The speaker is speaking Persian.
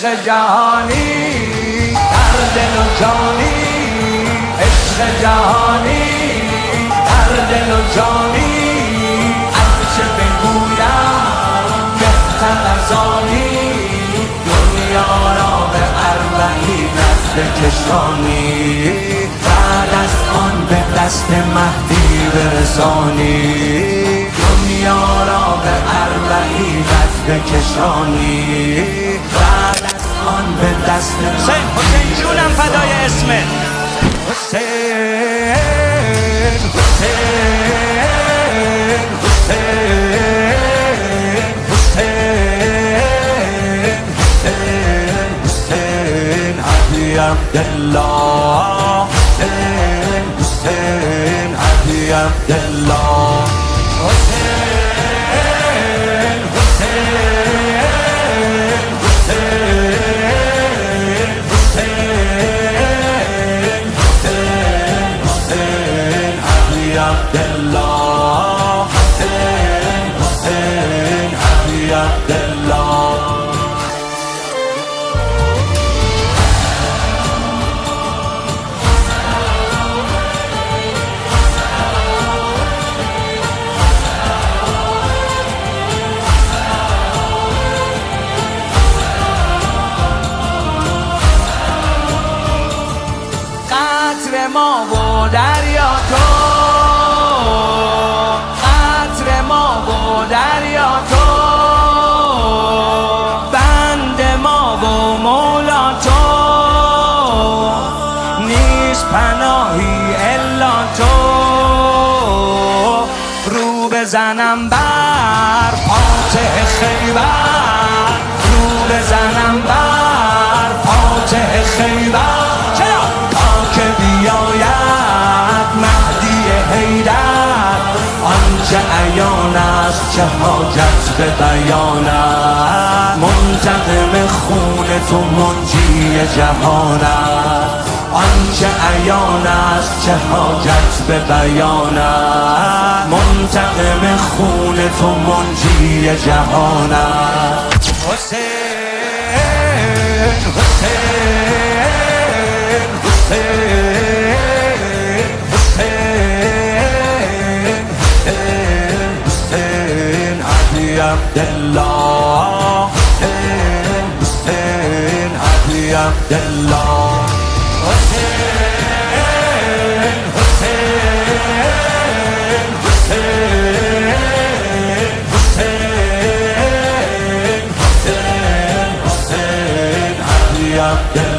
عشق جهانی در دل و جانی، عشق جهانی در دل و جانی، هرچه بگویم بهتر از آنی، دنیا را به اربعینت بکشانی، بعد از آن به دست مهدی برسانی، دنیا را به اربعینت بکشانی، بعد از آن به دست حسین جونم فدای اسمت. حسین حسین حسین حسین حسین علی عبدالله، حسین حسین علی عبدالله، حسین حسین حسین حسین حسین علی عبدالله، حسین حسین علی عبدالله. قطر ما و دریا تو، قطر ما و دریا تو، بند ما و مولا تو، نیست پناهی الا تو، رو بزنم بر فاتح خیبر، رو بزنم بر فاتح خیبر، که بیاید مهدی حیدر، آنچه عیان است چه حاجت به بیان است، منتقم خون تو منجی جهان است، آنچه عیان است چه حاجت به بیان است، منتقم خون تو منجی جهان است. حسین حسین حسین حسین حسین علی عبدالله، حسین حسین علی عبدالله، حسین حسین حسین حسین حسین حسین علی عبدالله.